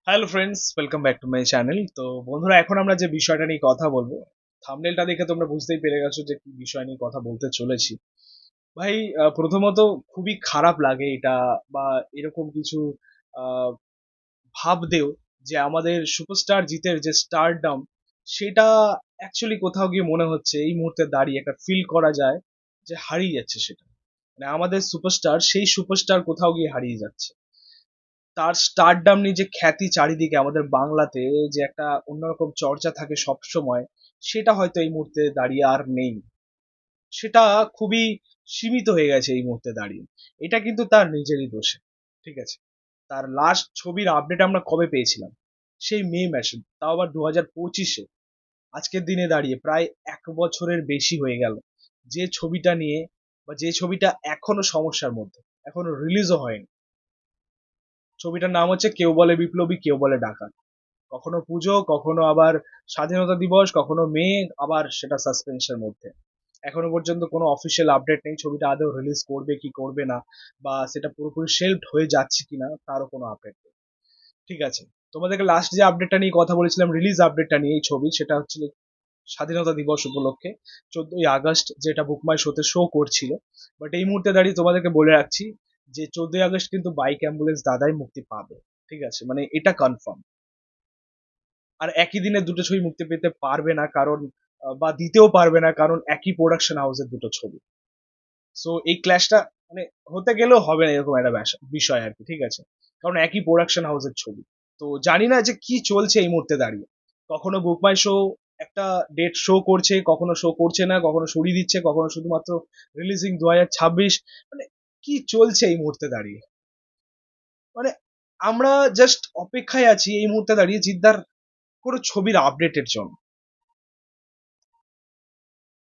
Hello friends, welcome back to my channel. তো বন্ধুরা, এখন আমরা যে বিষয়টা নিয়ে কথা বলবো, থাম্বনেলটা দেখে তোমরা বুঝতেই পেরে গেছো যে কি বিষয় নিয়ে কথা বলতে চলেছি। ভাই, প্রথমত খুবই খারাপ লাগে এটা, বা এরকম কিছু আহ, ভাবতেও যে আমাদের সুপারস্টার জিতের যে স্টারডাম, সেটা অ্যাকচুয়ালি কোথাও গিয়ে মনে হচ্ছে এই মুহূর্তে দাঁড়িয়ে একটা ফিল করা যায় যে হারিয়ে যাচ্ছে সেটা। মানে আমাদের সুপারস্টার, সেই সুপারস্টার কোথাও গিয়ে হারিয়ে যাচ্ছে। তার স্টারডাম নিয়ে যে খ্যাতি চারিদিকে আমাদের বাংলাতে, যে একটা অন্যরকম চর্চা থাকে সব সময়, সেটা হয়তো এই মুহূর্তে দাঁড়িয়ে আর নেই। সেটা খুবই সীমিত হয়ে গেছে এই মুহূর্তে দাঁড়িয়ে। এটা কিন্তু তার নিজেরই দোষে। ঠিক আছে, তার লাস্ট ছবির আপডেট আমরা কবে পেয়েছিলাম? সেই মে মাসে, তাও আবার 2025-এ। আজকের দিনে দাঁড়িয়ে প্রায় 1 বছরের বেশি হয়ে গেল যে ছবিটা নিয়ে, বা যে ছবিটা এখনো সমস্যার মধ্যে, এখনো রিলিজও হয়নি। ছবিটার নাম হচ্ছে কেউ বলে বিপ্লবী, কেউ বলে ডাকাত। কখনো পুজো, কখনো আবার স্বাধীনতা দিবস, কখনো মে, আবার সেটা সাসপেন্সের মধ্যে। এখনো পর্যন্ত কোনো অফিসিয়াল আপডেট নেই ছবিটা আদৌ রিলিজ করবে কি করবে না, বা সেটা পুরোপুরি শেলফড হয়ে যাচ্ছে কিনা তারও কোনো আপডেট নেই। ঠিক আছে, তোমাদেরকে লাস্ট যে আপডেটটা নিয়ে কথা বলেছিলাম, রিলিজ আপডেটটা নিয়ে এই ছবি, সেটা হচ্ছিল স্বাধীনতা দিবস উপলক্ষে 14ই আগস্ট, যেটা বুকমাই শোতে শো করছিল। বাট এই মুহূর্তে দাঁড়িয়ে তোমাদেরকে বলে রাখছি যে 14ই আগস্ট কিন্তু বাইক অ্যাম্বুলেন্স দাদাই মুক্তি পাবে। ঠিক আছে, মানে এটা কনফার্ম। আর একই দিনে দুটো ছবি মুক্তি পেতে পারবে না, কারণ বা দিতেও পারবে না, কারণ একই প্রোডাকশন হাউসের দুটো ছবি। সো এই ক্ল্যাশটা মানে হতে গেলেও হবে না, এরকম একটা বিষয় আর কি। ঠিক আছে, কারণ একই প্রোডাকশন হাউসের ছবি। তো জানি না যে কি চলছে এই মুহূর্তে দাঁড়িয়ে। কখনো বুকমাই শো একটা ডেট শো করছে, কখনো শো করছে না, কখনো সরিয়ে দিচ্ছে, কখনো শুধুমাত্র রিলিজিং 2026। মানে কি চলছে এই মুহূর্তে দাঁড়িয়ে? মানে আমরা জাস্ট অপেক্ষায় আছি এই মুহূর্তে দাঁড়িয়ে জিদ্দার কোনো ছবির আপডেটের জন্য।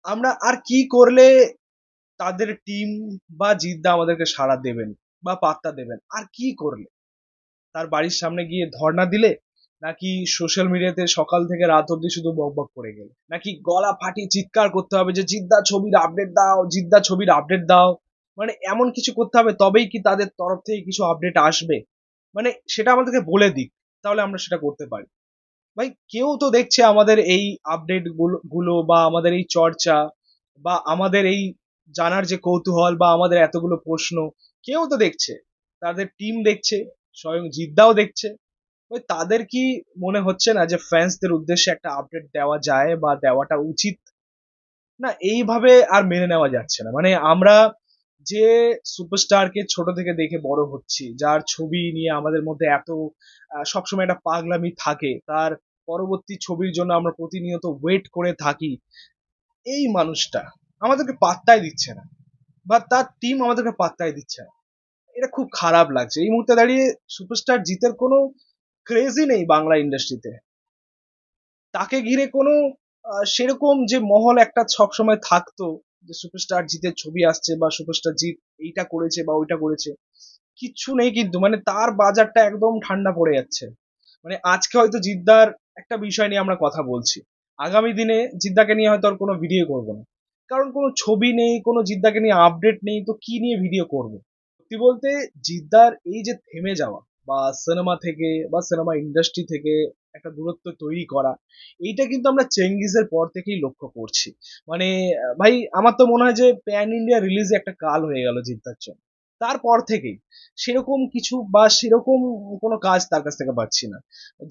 আমরা আর কি করলে তাদের টিম বা জিদ্দা আমাদেরকে সাড়া দেবেন বা পাত্তা দেবেন? আর কি করলে? তার বাড়ির সামনে গিয়ে ধর্ণা দিলে, নাকি সোশ্যাল মিডিয়াতে সকাল থেকে রাত অব্দি শুধু বকবক করে গেলে, নাকি গলা ফাটিয়ে চিৎকার করতে হবে যে জিদ্দা ছবির আপডেট দাও, জিদ্দা ছবির আপডেট দাও? মানে এমন কিছু করতে হবে তবেই কি তাদের তরফ থেকে কিছু আপডেট আসবে? মানে সেটা আমাদেরকে বলে দিক, তাহলে আমরা সেটা করতে পারি। ভাই, কেউ তো দেখছে আমাদের এই আপডেট গুলো বা আমাদের এই চর্চা, বা আমাদের এই জানার যে কৌতূহল, বা আমাদের এতগুলো প্রশ্ন, কেউ তো দেখছে। তাদের টিম দেখছে, স্বয়ং জিদ্দাও দেখছে। ওই তাদের কি মনে হচ্ছে না যে ফ্যান্সদের উদ্দেশ্যে একটা আপডেট দেওয়া যায় বা দেওয়াটা উচিত? না, এইভাবে আর মেনে নেওয়া যাচ্ছে না। মানে আমরা যে সুপারস্টারকে ছোট থেকে দেখে বড় হচ্ছি, যার ছবি নিয়ে আমাদের মধ্যে এত সবসময় একটা পাগলামি থাকে, তার পরবর্তী ছবির জন্য আমরা প্রতিনিয়ত ওয়েট করে থাকি, এই মানুষটা আমাদেরকে পাত্তাই দিচ্ছে না, বা তার টিম আমাদেরকে পাত্তাই দিচ্ছে না। এটা খুব খারাপ লাগছে এই মুহূর্তে দাঁড়িয়ে। সুপারস্টার জিতের কোনো ক্রেজই নেই বাংলা ইন্ডাস্ট্রিতে। তাকে ঘিরে কোনো সেরকম যে মহল একটা সবসময় থাকতো, যে সুপারস্টার জিতের ছবি আসছে বা সুপারস্টার জিৎ এইটা করেছে বা ওইটা করেছে, কিচ্ছু নেই কিন্তু। মানে তার বাজারটা একদম ঠান্ডা পড়ে যাচ্ছে। মানে আজকে হয়তো জিদ্দার একটা বিষয় নিয়ে আমরা কথা বলছি, আগামী দিনে জিদ্দাকে নিয়ে হয়তো আর কোনো ভিডিও করবো না, কারণ কোনো ছবি নেই, কোনো জিদ্দাকে নিয়ে আপডেট নেই, তো কি নিয়ে ভিডিও করব? সত্যি বলতে, জিদ্দার এই যে থেমে যাওয়া, বা সিনেমা থেকে বা সিনেমা ইন্ডাস্ট্রি থেকে একটা দূরত্ব তৈরি করা, এইটা কিন্তু আমরা চেঙ্গিজের পর থেকেই লক্ষ্য করছি। মানে ভাই, আমার তো মনে হয় যে প্যান ইন্ডিয়া রিলিজে একটা কাল হয়ে গেল জিদ্দার জন্য। তারপর থেকেই সেরকম কিছু বা সেরকম কোনো কাজ তার কাছ থেকে পাচ্ছি না,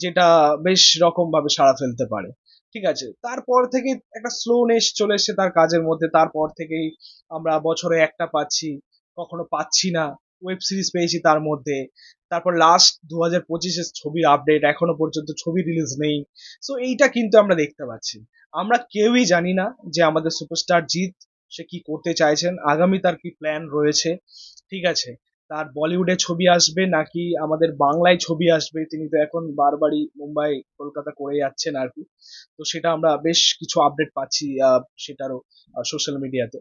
যেটা বেশ রকম ভাবে সাড়া ফেলতে পারে। ঠিক আছে, তারপর থেকে একটা স্লোনেস চলে এসেছে তার কাজের মধ্যে। তারপর থেকেই আমরা বছরে একটা পাচ্ছি, কখনো পাচ্ছি না। ওয়েব সিরিজ পেয়েছি তার মধ্যে। তারপর লাস্ট 2025-এর ছবির আপডেট, এখনো পর্যন্ত ছবি রিলিজ নেই। সো এইটা কিন্তু আমরা দেখতে পাচ্ছি। আমরা কেউই জানি না যে আমাদের সুপারস্টার জিৎ সে কি করতে চাইছেন, আগামী তার কি প্ল্যান রয়েছে। ঠিক আছে, তার বলিউডে ছবি আসবে নাকি আমাদের বাংলায় ছবি আসবে, তিনি তো এখন বারবারই মুম্বাই কলকাতা করে যাচ্ছেন আর কি। তো সেটা আমরা বেশ কিছু আপডেট পাচ্ছি সেটারও সোশ্যাল মিডিয়াতে।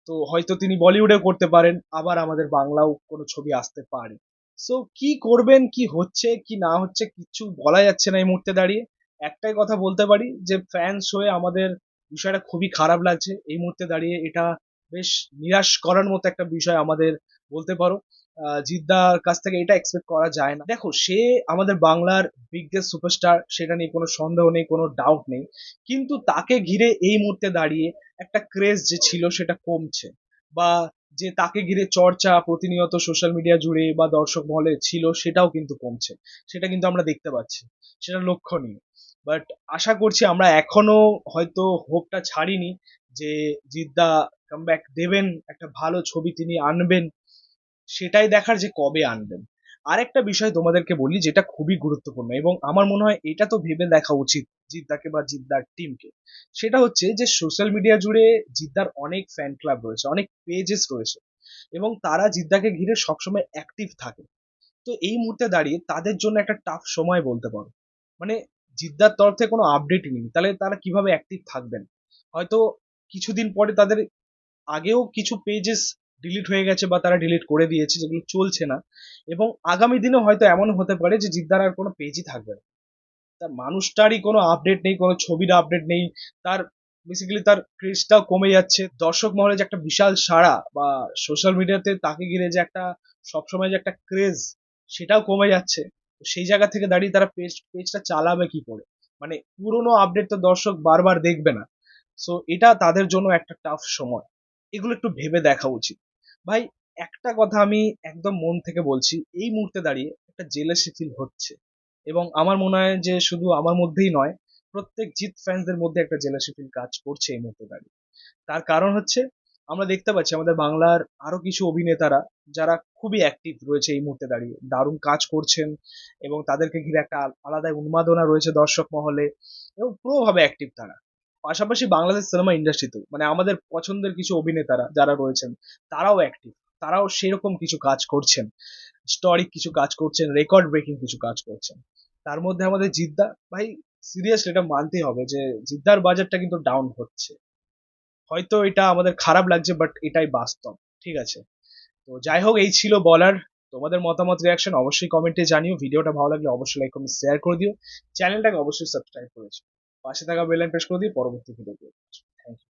তো হয়তো তিনি বলিউডেও করতে পারেন, আবার আমাদের বাংলাও কোনো ছবি আসতে পারে। সো কি করবেন, কি হচ্ছে কি না হচ্ছে, কিচ্ছু বলা যাচ্ছে না এই মুহূর্তে দাঁড়িয়ে। একটাই কথা বলতে পারি যে ফ্যান্স হয়ে আমাদের বিষয়টা খুবই খারাপ লাগছে এই মুহূর্তে দাঁড়িয়ে। এটা বেশ নিরাশ করার মতো একটা বিষয় আমাদের, বলতে পারো। জিদ্দার কাছ থেকে এটা এক্সপেক্ট করা যায় না। দেখো, সে আমাদের বাংলার বিগেস্ট সুপারস্টার, সেটা নিয়ে কোনো সন্দেহ নেই, কোনো ডাউট নেই। কিন্তু তাকে ঘিরে এই মুহূর্তে দাঁড়িয়ে একটা ক্রেজ যে ছিল সেটা কমছে, বা যে তাকে ঘিরে চর্চা প্রতিনিয়ত সোশ্যাল মিডিয়া জুড়ে বা দর্শক মহলে ছিল সেটাও কিন্তু কমছে। সেটা কিন্তু আমরা দেখতে পাচ্ছি, সেটা লক্ষণীয়। বাট আশা করছি আমরা এখনো হয়তো হোপটা ছাড়িনি যে জিদ্দা কামব্যাক দেবেন, একটা ভালো ছবি তিনি আনবেন। সেটাই দেখার যে কবে আনবেন। আরেকটা বিষয় তোমাদেরকে বলি যেটা খুবই গুরুত্বপূর্ণ, এবং আমার মনে হয় এটা তো ভেবে দেখা উচিত জিদ্দাকে বা জিদ্দার টিমকে। সেটা হচ্ছে যে সোশ্যাল মিডিয়া জুড়ে জিদ্দার অনেক ফ্যান ক্লাব রয়েছে, অনেক পেজেস রয়েছে, এবং তারা জিদ্দাকে ঘিরে সবসময় অ্যাক্টিভ থাকে। তো এই মুহূর্তে দাঁড়িয়ে তাদের জন্য একটা টাফ সময় বলতে পারো। মানে জিদ্দার তরফ থেকে কোনো আপডেট নেই, তাহলে তারা কিভাবে অ্যাক্টিভ থাকবেন? হয়তো কিছুদিন পরে তাদের আগেও কিছু পেজেস ডিলিট হয়ে গেছে বা তারা ডিলিট করে দিয়েছে যেগুলো চলছে না, এবং আগামী দিনে হয়তো এমন হতে পারে যে জিদ্দার আর কোনো পেজই থাকবে না। তার মানুষটারই কোনো আপডেট নেই, কোনো ছবির আপডেট নেই, তার বেসিক্যালি তার ক্রেজটাও কমে যাচ্ছে, দর্শক মহলে যে একটা বিশাল সাড়া বা সোশ্যাল মিডিয়াতে তাকে ঘিরে যে একটা সবসময় যে একটা ক্রেজ সেটাও কমে যাচ্ছে। তো সেই জায়গা থেকে দাঁড়িয়ে তারা পেজটা চালাবে কি করে? মানে পুরোনো আপডেট তো দর্শক বারবার দেখবে না। সো এটা তাদের জন্য একটা টাফ সময়। এগুলো একটু ভেবে দেখা উচিত। ভাই, একটা কথা আমি একদম মন থেকে বলছি, এই মুহূর্তে দাঁড়িয়ে একটা জেলাসি ফিল হচ্ছে, এবং আমার মনে হয় যে শুধু আমার মধ্যেই নয়, প্রত্যেক জিত ফ্যান্সদের মধ্যে একটা জেলাসি ফিল কাজ করছে এই মুহূর্তে দাঁড়িয়ে। তার কারণ হচ্ছে আমরা দেখতে পাচ্ছি আমাদের বাংলার আরো কিছু অভিনেতারা যারা খুবই অ্যাক্টিভ রয়েছে এই মুহূর্তে দাঁড়িয়ে, দারুণ কাজ করছেন, এবং তাদেরকে ঘিরে একটা আলাদা উন্মাদনা রয়েছে দর্শক মহলে, এবং পুরোভাবে অ্যাক্টিভ তারা। পাশাপাশি বাংলাদেশ সিনেমা ইন্ডাস্ট্রিতেও মানে আমাদের পছন্দের কিছু অভিনেতারা যারা রয়েছেন তারাও অ্যাক্টিভ, তারাও সেরকম কিছু কাজ করছেন, স্টোরিক কিছু কাজ করছেন, রেকর্ড ব্রেকিং কিছু কাজ করছেন। তার মধ্যে আমাদের জিদ্দা, ভাই সিরিয়াসলি এটা মানতেই হবে যে জিদ্দার বাজারটা কিন্তু ডাউন হচ্ছে। হয়তো এটা আমাদের খারাপ লাগছে, বাট এটাই বাস্তব। ঠিক আছে, তো যাই হোক, এই ছিল বলার। তোমাদের মতামত রিয়াকশন অবশ্যই কমেন্টে জানিও। ভিডিওটা ভালো লাগলে অবশ্যই লাইক কমেন্ট শেয়ার করে দিও। চ্যানেলটাকে অবশ্যই সাবস্ক্রাইব করেছো, পাশে থাকা বেল আইকন প্রেস করে দিও পরবর্তী ভিডিও। Thank you.